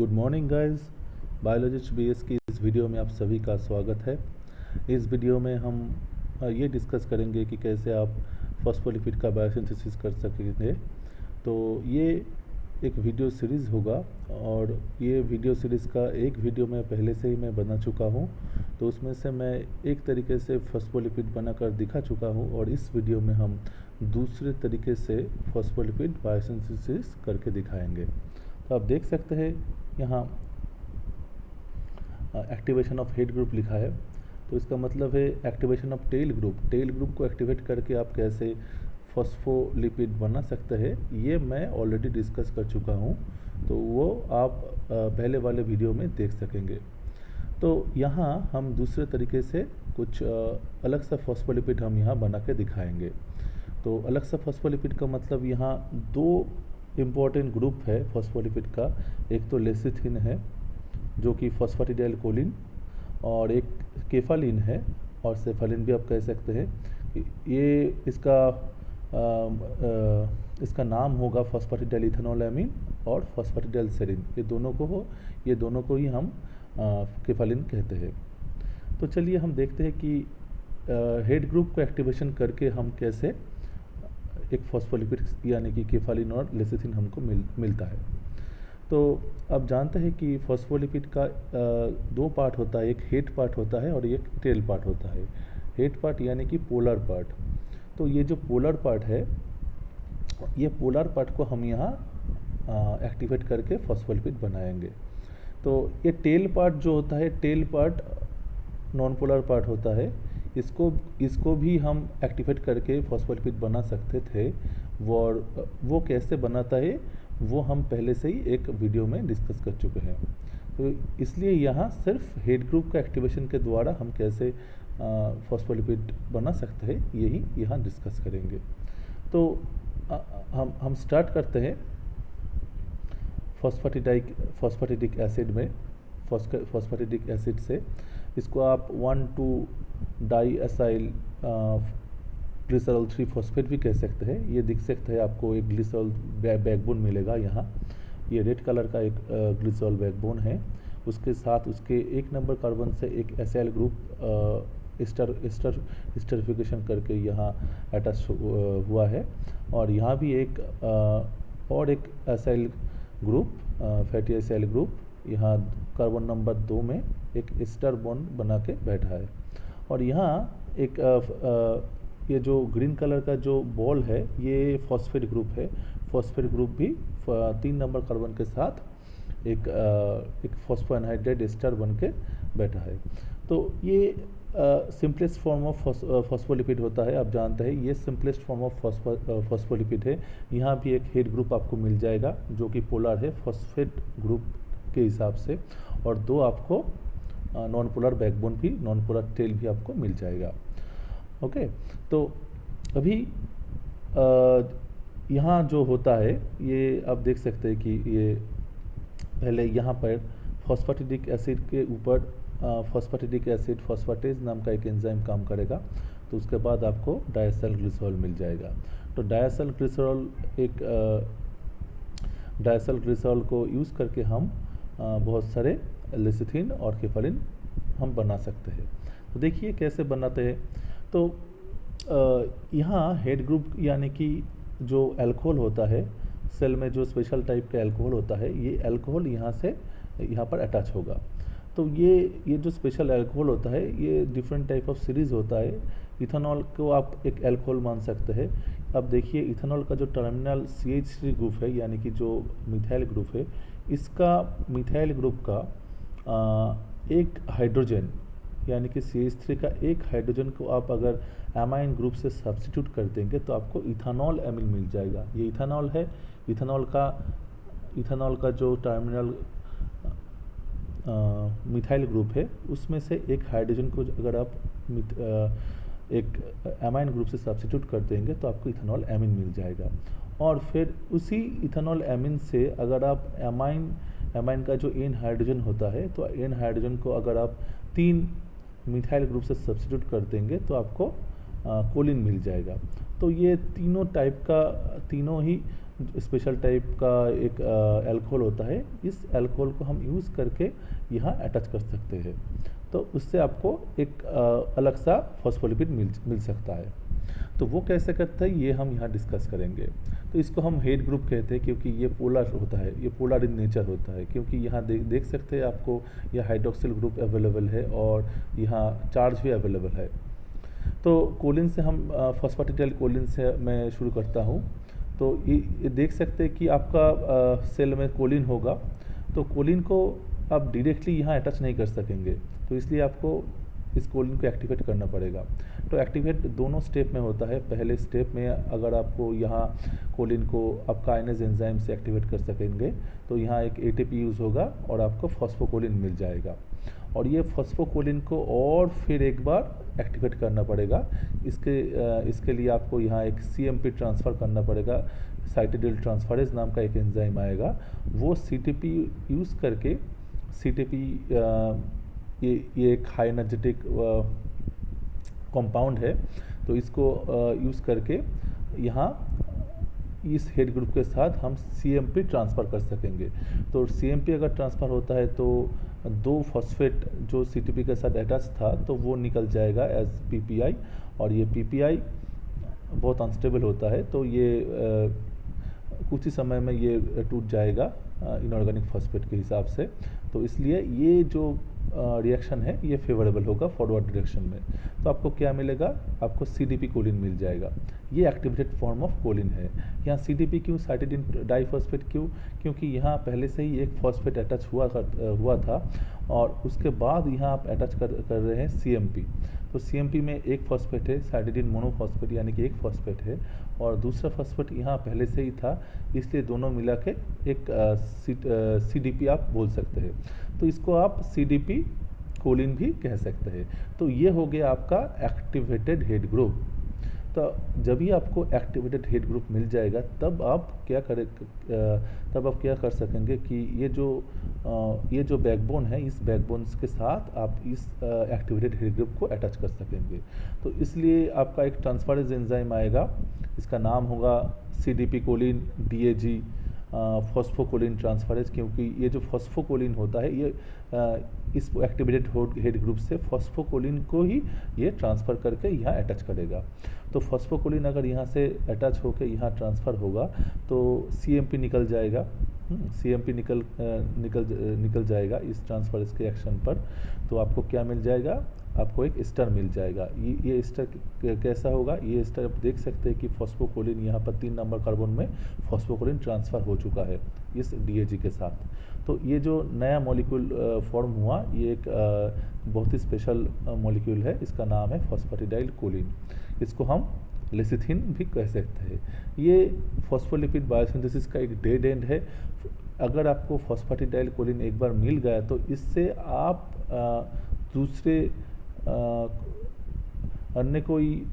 Good morning guys. Biologist BS की इस video में आप सभी का स्वागत है। इस वीडियो में हम ये डिस्कस करेंगे कि कैसे आप फॉस्फोलिपिड का बायोसिंथेसिस कर सकेंगे। तो ये एक वीडियो सीरीज़ होगा और ये वीडियो सीरीज़ का एक वीडियो मैं पहले से ही मैं बना चुका हूँ। तो उसमें से मैं एक तरीके से फॉस्फोलिपिड बनाकर दिखा चुका हूँ और इस वीडियो में हम दूसरे तरीके से फॉस्फोलिपिड बायोसिंथेसिस करके दिखाएंगे। तो आप देख सकते हैं यहाँ एक्टिवेशन ऑफ हेड ग्रुप लिखा है, तो इसका मतलब है activation of tail group. Tail group को एक्टिवेट करके आप कैसे फॉस्फोलिपिड बना सकते हैं ये मैं ऑलरेडी डिस्कस कर चुका हूँ, तो वो आप पहले वाले वीडियो में देख सकेंगे। तो यहाँ हम दूसरे तरीके से कुछ अलग सा फॉस्फोलिपिड हम यहाँ बना के दिखाएंगे। तो अलग सा फॉस्फोलिपिड का मतलब यहाँ दो इम्पॉर्टेंट ग्रुप है फॉस्फोलिपिड का। एक तो लेसिथिन है जो कि फॉस्फेटिडाइल कोलिन, और एक केफालिन है और सेफालिन भी आप कह सकते हैं। ये इसका नाम होगा फॉस्फेटिडाइल इथेनॉलएमीन और फॉस्फेटिडाइल सेरिन। ये दोनों को ही हम केफालिन कहते हैं। तो चलिए हम देखते हैं कि हेड ग्रुप को एक्टिवेशन करके हम कैसे एक फॉस्फोलिपिड यानी कि केफालिन और लेसिथिन हमको मिलता है। तो आप जानते हैं कि फॉस्फोलिपिड का दो पार्ट होता है, एक हेड पार्ट होता है और एक टेल पार्ट होता है। हेड पार्ट यानी कि पोलर पार्ट। तो ये जो पोलर पार्ट है, ये पोलर पार्ट को हम यहाँ एक्टिवेट करके फॉस्फोलिपिड बनाएंगे। तो ये टेल पार्ट जो होता है, tail part non polar part होता है, इसको भी हम एक्टिवेट करके फॉस्फोलिपिड बना सकते थे। वो कैसे बनाता है वो हम पहले से ही एक वीडियो में डिस्कस कर चुके हैं। तो इसलिए यहाँ सिर्फ हेड ग्रुप का एक्टिवेशन के द्वारा हम कैसे फॉस्फोलिपिड बना सकते हैं यही यहाँ डिस्कस करेंगे। तो हम स्टार्ट करते हैं फॉस्फेटिडिक एसिड में, फॉस्फेटिडिक एसिड से। इसको आप 1,2-डाईएसाइल ग्लिसरॉल 3-फॉस्फेट भी कह सकते हैं। ये दिख सकता है आपको, एक ग्लिसरॉल बैकबोन मिलेगा यहाँ। ये रेड कलर का एक ग्लिसरॉल बैकबोन है। उसके साथ उसके 1 नंबर कार्बन से एक एसाइल ग्रुप स्टरिफिकेशन करके यहाँ अटैच हुआ है। और यहाँ भी एक acyl group, fatty acyl group, यहाँ कार्बन नंबर 2 में एक एस्टर बॉन्ड बना के बैठा है। और यहाँ एक ये जो ग्रीन कलर का जो बॉल है ये फॉस्फेट ग्रुप है। फॉस्फेट ग्रुप भी 3 नंबर कार्बन के साथ एक फॉस्फोएनहाइड्रेट एस्टर बन के बैठा है। तो ये सिंपलेस्ट फॉर्म ऑफ फॉस्फोलिपिड होता है। आप जानते हैं ये सिंपलेस्ट फॉर्म ऑफ फॉस्फोलिपिड है। यहाँ भी एक हेड ग्रुप आपको मिल जाएगा जो कि पोलर है फॉस्फेट ग्रुप के हिसाब से, और 2 आपको नॉन पोलर बैकबोन भी, नॉन पोलर टेल भी आपको मिल जाएगा। ओके, तो अभी यहाँ जो होता है ये आप देख सकते हैं कि ये पहले यहाँ पर फॉस्फेटिडिक एसिड के ऊपर फॉस्फेटिडिक एसिड फॉस्फेटेज नाम का एक एंजाइम काम करेगा। तो उसके बाद आपको डायसाइल ग्लिसरॉल मिल जाएगा। तो डायसाइल ग्लिसरॉल को यूज़ करके हम बहुत सारे लेसिथिन और केफालिन हम बना सकते हैं। तो देखिए कैसे बनाते हैं। तो यहाँ हेड ग्रुप यानी कि जो अल्कोहल होता है, सेल में जो स्पेशल टाइप का अल्कोहल होता है, ये अल्कोहल यहाँ पर अटैच होगा। तो ये जो स्पेशल अल्कोहल होता है ये डिफरेंट टाइप ऑफ सीरीज़ होता है। इथेनॉल को आप एक अल्कोहल मान सकते हैं। अब देखिए इथेनॉल का जो टर्मिनल CH3 ग्रुप है यानी कि जो मिथाइल ग्रुप है, इसका मिथाइल ग्रुप का एक हाइड्रोजन यानी कि CH3 का एक हाइड्रोजन को आप अगर एमाइन ग्रुप से सब्स्टिट्यूट कर देंगे तो आपको इथेनॉल एमिन मिल जाएगा। ये इथेनॉल है। इथेनॉल का जो टर्मिनल मिथाइल ग्रुप है उसमें से एक हाइड्रोजन को अगर आप एक एमाइन ग्रुप से सब्स्टिट्यूट कर देंगे तो आपको इथेनॉल एमिन मिल जाएगा। और फिर उसी इथेनॉल एमिन से अगर आप एमाइन का जो एन हाइड्रोजन होता है, तो एन हाइड्रोजन को अगर आप 3 मिथाइल ग्रुप से सब्स्टिट्यूट कर देंगे तो आपको कोलिन मिल जाएगा। तो ये तीनों टाइप का, तीनों ही स्पेशल टाइप का एक अल्कोहल होता है, इस अल्कोहल को हम यूज़ करके यहाँ अटैच कर सकते हैं। तो उससे आपको एक अलग सा फॉस्फोलिपिड मिल सकता है। तो वो कैसे करते हैं ये हम यहाँ डिस्कस करेंगे। तो इसको हम हेड ग्रुप कहते हैं क्योंकि ये पोलर होता है, ये पोलर इन नेचर होता है, क्योंकि यहाँ देख सकते हैं आपको यह हाइड्रोक्सिल ग्रुप अवेलेबल है और यहाँ चार्ज भी अवेलेबल है। तो कोलिन से हम फॉस्फेटिडाइल कोलिन से मैं शुरू करता हूँ। तो ये देख सकते हैं कि आपका सेल में कोलिन होगा, तो कोलिन को आप डायरेक्टली यहाँ अटैच नहीं कर सकेंगे, तो इसलिए आपको इस कोलिन को एक्टिवेट करना पड़ेगा। तो एक्टिवेट दोनों स्टेप में होता है। पहले स्टेप में अगर आपको यहाँ कोलिन को आप काइनेज एंजाइम से एक्टिवेट कर सकेंगे तो यहाँ एक एटीपी यूज़ होगा और आपको फॉस्फोकोलिन मिल जाएगा, और ये फॉस्फोकोलिन को और फिर एक बार एक्टिवेट करना पड़ेगा। इसके लिए आपको यहाँ एक सीएमपी ट्रांसफ़र करना पड़ेगा, साइटिडिल ट्रांसफरेज नाम का एक एंजाइम आएगा, वो सीटीपी यूज़ करके सीटीपी ये एक हाई एनर्जेटिक कंपाउंड है, तो इसको यूज़ करके यहाँ इस हेड ग्रुप के साथ हम सीएमपी ट्रांसफ़र कर सकेंगे। तो सीएमपी अगर ट्रांसफ़र होता है तो 2 फॉस्फेट जो सीटीपी के साथ अटैच था तो वो निकल जाएगा एज पीपीआई, और ये पीपीआई बहुत अनस्टेबल होता है, तो ये कुछ ही समय में ये टूट जाएगा इनऑर्गेनिक फॉस्फेट के हिसाब से। तो इसलिए ये जो रिएक्शन है ये फेवरेबल होगा फॉरवर्ड डायरेक्शन में। तो आपको क्या मिलेगा, आपको सीडीपी कोलिन मिल जाएगा। ये एक्टिवेटेड फॉर्म ऑफ कोलिन है। यहाँ सीडीपी क्यों, साइटिडिन डाइफॉस्फेट क्यों, क्योंकि यहाँ पहले से ही एक फॉस्फेट अटैच हुआ था और उसके बाद यहाँ आप अटैच कर रहे हैं सीएमपी। तो सीएमपी में एक फॉस्फेट है, साइटिडिन मोनोफॉस्फेट यानी कि एक फॉस्फेट है, और दूसरा फॉस्फेट यहाँ पहले से ही था, इसलिए दोनों मिला के एक सीडीपी आप बोल सकते हैं। तो इसको आप सीडीपी कोलिन भी कह सकते हैं। तो ये हो गया आपका एक्टिवेटेड हेड ग्रुप। तो जब भी आपको एक्टिवेटेड हेड ग्रुप मिल जाएगा तब आप क्या कर सकेंगे कि ये जो बैकबोन है, इस बैकबोन के साथ आप इस एक्टिवेटेड हेड ग्रुप को अटैच कर सकेंगे। तो इसलिए आपका एक ट्रांसफरेज एंजाइम आएगा, इसका नाम होगा सीडीपी कोलिन डीएजी फॉस्फोकोलिन ट्रांसफरेज, क्योंकि ये जो फॉस्फोकोलिन होता है ये इस एक्टिवेटेड हेड ग्रुप से फॉस्फोकोलिन को ही ये ट्रांसफ़र करके यहाँ अटैच करेगा। तो फॉस्फोकोलिन अगर यहाँ से अटैच होकर यहाँ ट्रांसफ़र होगा तो सीएमपी निकल जाएगा, सीएमपी निकल जाएगा इस ट्रांसफरेज के एक्शन पर। तो आपको क्या मिल जाएगा, आपको एक एस्टर मिल जाएगा। ये एस्टर कैसा होगा, ये एस्टर आप देख सकते हैं कि फॉस्फोकोलिन यहाँ पर 3 नंबर कार्बन में फॉस्फोकोलिन ट्रांसफ़र हो चुका है इस डीएजी के साथ। तो ये जो नया मॉलिक्यूल फॉर्म हुआ ये एक बहुत ही स्पेशल मॉलिक्यूल है, इसका नाम है फॉस्फेटिडाइल कोलिन। इसको हम लेसिथिन भी कह सकते हैं। ये फॉस्फोलिपिड बायोसिंथेसिस का एक डेड एंड है। अगर आपको फॉस्फेटिडाइल कोलिन एक बार मिल गया तो इससे आप दूसरे अन्य कोई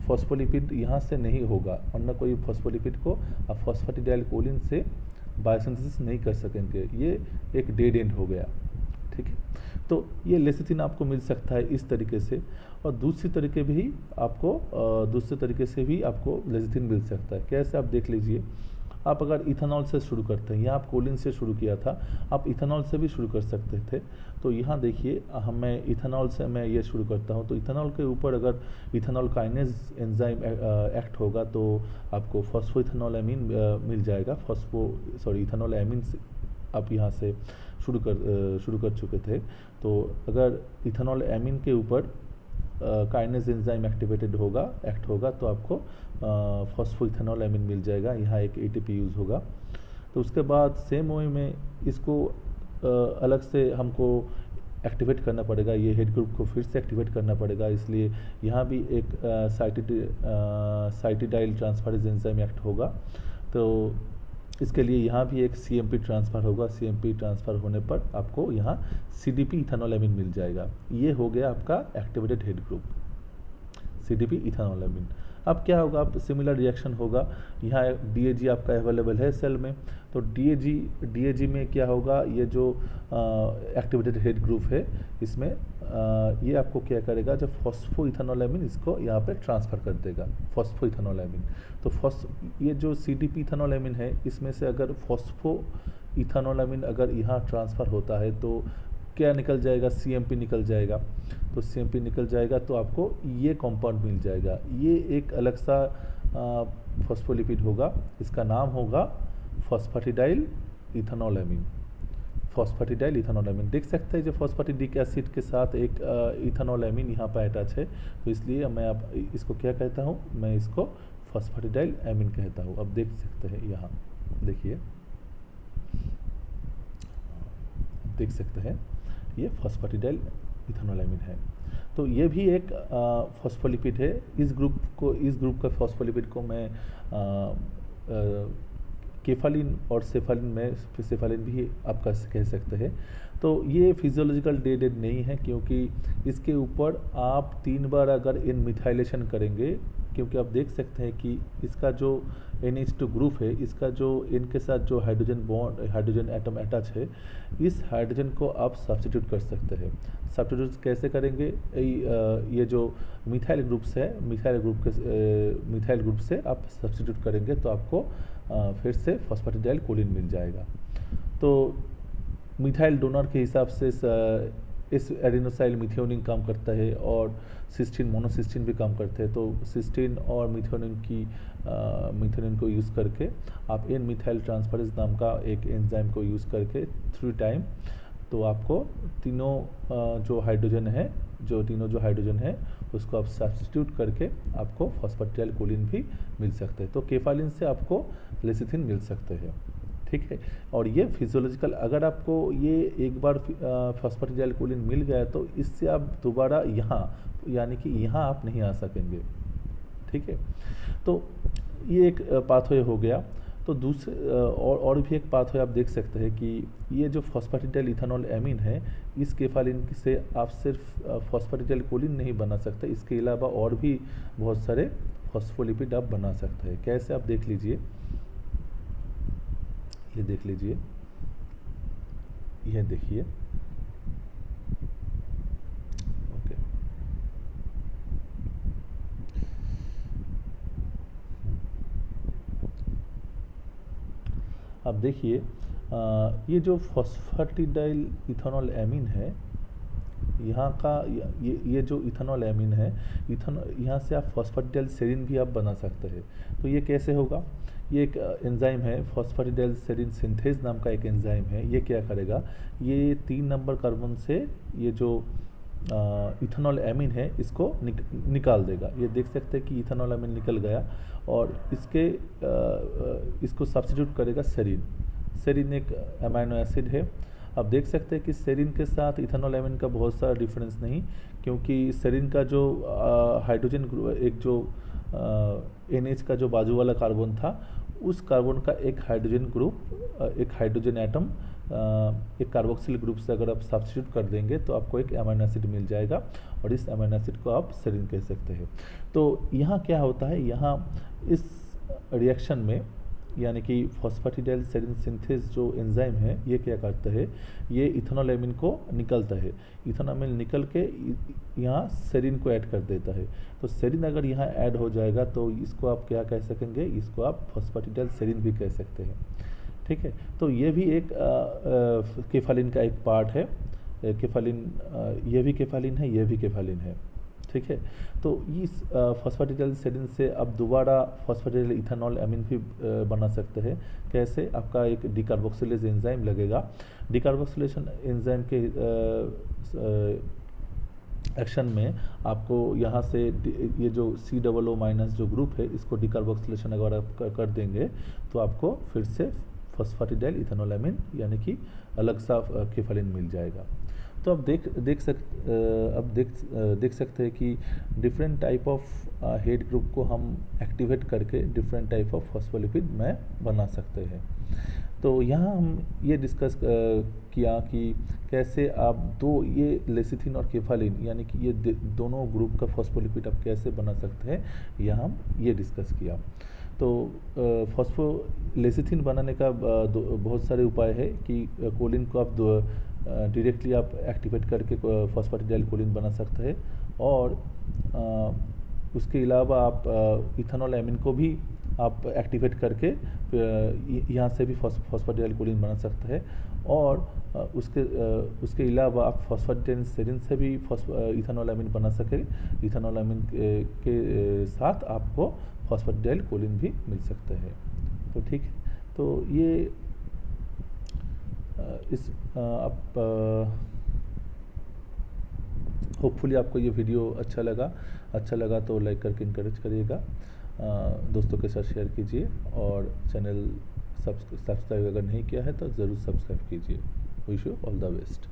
फॉस्फोलिपिड यहाँ से नहीं होगा, अन्य कोई फॉस्फोलिपिड को आप फॉस्फेटिडाइल कोलिन से बायोसिंथेसिस नहीं कर सकेंगे। ये एक डेड एंड हो गया, ठीक है। तो ये लेसिथिन आपको मिल सकता है इस तरीके से, और दूसरे तरीके से भी आपको लेसिथिन मिल सकता है। कैसे, आप देख लीजिए। आप अगर इथेनॉल से शुरू करते हैं, यहाँ आप कोलिन से शुरू किया था, आप इथेनॉल से भी शुरू कर सकते थे। तो यहाँ देखिए, मैं इथेनॉल से मैं ये शुरू करता हूँ। तो इथेनॉल के ऊपर अगर इथेनॉल काइनेज एंजाइम एक्ट होगा तो आपको फॉस्फोइथेनॉल एमीन मिल जाएगा। इथेनॉल एमीन आप यहाँ से शुरू कर चुके थे। तो अगर इथेनॉल एमीन के ऊपर काइनेज एंजाइम एक्ट होगा तो आपको फॉस्फोइथेनॉल एमीन मिल जाएगा, यहाँ एक एटीपी यूज़ होगा। तो उसके बाद सेम वे में इसको अलग से हमको एक्टिवेट करना पड़ेगा, ये हेड ग्रुप को फिर से एक्टिवेट करना पड़ेगा, इसलिए यहाँ भी एक साइटिडाइल ट्रांसफरेज एंजाइम एक्ट होगा। तो इसके लिए यहाँ भी एक सीएमपी ट्रांसफ़र होगा। सीएमपी ट्रांसफ़र होने पर आपको यहाँ सीडीपी इथेनॉल एमीन मिल जाएगा। ये हो गया आपका activated head group, CDP ethanol amine. अब क्या होगा, आप सिमिलर रिएक्शन होगा, यहाँ DAG आपका अवेलेबल है सेल में, तो DAG में क्या होगा, ये जो एक्टिवेटेड हेड ग्रुप है इसमें ये आपको क्या करेगा, जब फॉस्फोइथेनोलैमिन इसको यहाँ पे ट्रांसफ़र कर देगा, फॉस्फोइथेनोलैमिन। तो ये जो CDP इथेनोलैमिन है, इसमें से अगर फॉस्फोइथेनोलैमिन अगर यहाँ ट्रांसफ़र होता है तो क्या निकल जाएगा, CMP निकल जाएगा। तो CMP निकल जाएगा तो आपको ये कंपाउंड मिल जाएगा। ये एक अलग सा फॉस्फोलिपिड होगा, इसका नाम होगा फॉस्फेटिडाइल इथेनोलैमिन। फॉस्फेटिडाइल इथेनोलैमिन देख सकते हैं, जो फॉस्फेटिडिक एसिड के साथ एक इथेनोलैमिन यहाँ पर अटैच है, तो इसलिए मैं आप इसको क्या कहता हूँ, मैं इसको फॉस्फेटिडाइल एमिन कहता हूँ। अब देख सकते हैं यहाँ, देखिए देख सकते हैं ये फॉस्फेटिडाइल इथेनोलैमिन है। तो ये भी एक फॉस्फोलिपिड है। इस ग्रुप का फॉस्फोलिपिड को मैं केफालिन और सेफालिन भी आप कह सकते हैं। तो ये फिजियोलॉजिकल डेट नहीं है, क्योंकि इसके ऊपर आप 3 बार अगर इन मिथाइलेशन करेंगे, क्योंकि आप देख सकते हैं कि इसका जो NH2 ग्रुप है, इसका जो इनके साथ जो हाइड्रोजन एटम अटैच है, इस हाइड्रोजन को आप सब्स्टिट्यूट कर सकते हैं। सब्स्टिट्यूट कैसे करेंगे, ये जो मिथाइल ग्रुप से आप सब्स्टिट्यूट करेंगे तो आपको फिर से फॉस्फेटिडाइल कोलिन मिल जाएगा। तो मिथाइल डोनर के हिसाब से इस एडेनोसाइल मिथ्योनिन काम करता है और सिस्टीन मोनोसिस्टीन भी काम करते हैं। तो सिस्टीन और मिथ्योनिन को यूज़ करके आप एन मिथाइल ट्रांसफरेज नाम का एक एंजाइम को यूज़ करके थ्रू टाइम तो आपको तीनों जो हाइड्रोजन है उसको आप सब्स्टिट्यूट करके आपको फॉस्फेटिडाइल कोलिन भी मिल सकते हैं। तो केफालिन से आपको लेसिथिन मिल सकते हैं, ठीक है। और ये फिजियोलॉजिकल, अगर आपको ये एक बार फॉस्फेटिडाइल कोलिन मिल गया तो इससे आप दोबारा यहाँ यानी कि यहाँ आप नहीं आ सकेंगे, ठीक है। तो ये एक पाथवे हो गया। तो दूसरे और भी एक पाथवे आप देख सकते हैं कि ये जो फॉस्फेटिडाइल इथेनॉल एमीन है, इस केफालिन से आप सिर्फ फॉस्फेटिडाइल कोलिन नहीं बना सकते, इसके अलावा और भी बहुत सारे फॉस्फोलिपिड आप बना सकते हैं। कैसे, आप देख लीजिए, ये देख लीजिए, यह देखिए, ओके। अब देखिए ये जो फॉस्फेटिडाइल इथेनॉल एमीन है, यहाँ का ये जो इथेनॉल एमीन है, यहाँ से आप फॉस्फेटिडाइल सेरीन भी आप बना सकते हैं। तो ये कैसे होगा, ये एक एंजाइम है, फॉस्फेटिडाइल सेरीन सिंथेज नाम का एक एंजाइम है। ये क्या करेगा, ये 3 नंबर कार्बन से ये जो इथेनॉल एमीन है इसको निकाल देगा। ये देख सकते हैं कि इथेनॉल एमीन निकल गया और इसको सब्स्टिट्यूट करेगा सेरीन एक अमाइनो एसिड है। आप देख सकते हैं कि सेरीन के साथ इथेनॉल एमीन का बहुत सारा डिफरेंस नहीं, क्योंकि सेरीन का जो हाइड्रोजन एक जो NH का जो बाजू वाला कार्बन था, उस कार्बन का एक हाइड्रोजन ग्रुप, एक हाइड्रोजन एटम एक कार्बोक्सिल ग्रुप से अगर आप सब्स्टिट्यूट कर देंगे तो आपको एक अमीनो एसिड मिल जाएगा और इस अमीनो एसिड को आप सेरीन कह सकते हैं। तो यहाँ क्या होता है, यहाँ इस रिएक्शन में यानी कि फॉस्फेटिडाइल सेरीन सिंथेज जो एंजाइम है, ये क्या करता है, ये इथेनॉल एमीन को निकलता है, इथेनॉल एमीन निकल के यहाँ सेरीन को ऐड कर देता है। तो सेरीन अगर यहाँ ऐड हो जाएगा तो इसको आप क्या कह सकेंगे, इसको आप फॉस्फेटिडाइल सेरीन भी कह सकते हैं, ठीक है। तो ये भी एक केफालिन का एक पार्ट है। केफालिन, ये भी केफालिन है, ये भी केफालिन है, ठीक है। तो इस फॉस्फेटिडाइल सेरीन से अब दोबारा फॉस्फेटिडाइल इथेनॉल एमीन भी बना सकते हैं। कैसे, आपका एक डिकार्बोक्सिलेज एंजाइम लगेगा। डिकार्बोक्सिलेशन एंजाइम के एक्शन में आपको यहाँ से ये जो COO- जो ग्रुप है, इसको डिकार्बोक्सिलेशन अगर आप कर देंगे तो आपको फिर से फॉस्फेटिडाइल इथेनॉल एमीन यानी कि अलग सा केफालिन मिल जाएगा। तो अब देख सकते हैं कि different type of head group को हम एक्टिवेट करके डिफरेंट टाइप ऑफ फॉस्फोलिपिड में बना सकते हैं। तो यहाँ हम ये डिस्कस किया कि कैसे आप ये लेसिथिन और केफालिन यानी कि ये दोनों ग्रुप का फॉस्फोलिपिड आप कैसे बना सकते हैं, यहाँ हम ये डिस्कस किया। तो फॉस्फोलेसिथिन बनाने का बहुत सारे उपाय है कि कोलिन को आप डायरेक्टली आप एक्टिवेट करके फॉस्फेटिडाइल कोलिन बना सकते हैं, और उसके अलावा आप इथेनॉल एमिन को भी आप एक्टिवेट करके यहाँ से भी फॉस्फेटिडाइल कोलिन बना सकते हैं, और उसके अलावा आप फॉस्फेटिडाइल सेरिन से भी इथेनॉल एमिन बना सके। इथेनॉल एमिन के साथ आपको फॉस्फेटिडाइल कोलिन भी मिल सकते हैं। तो ठीक है, तो ये आप होपफुली आपको ये वीडियो अच्छा लगा तो लाइक करके इनकरेज करिएगा, दोस्तों के साथ शेयर कीजिए, और चैनल सब्सक्राइब अगर नहीं किया है तो ज़रूर सब्सक्राइब कीजिए। Wish you all the best.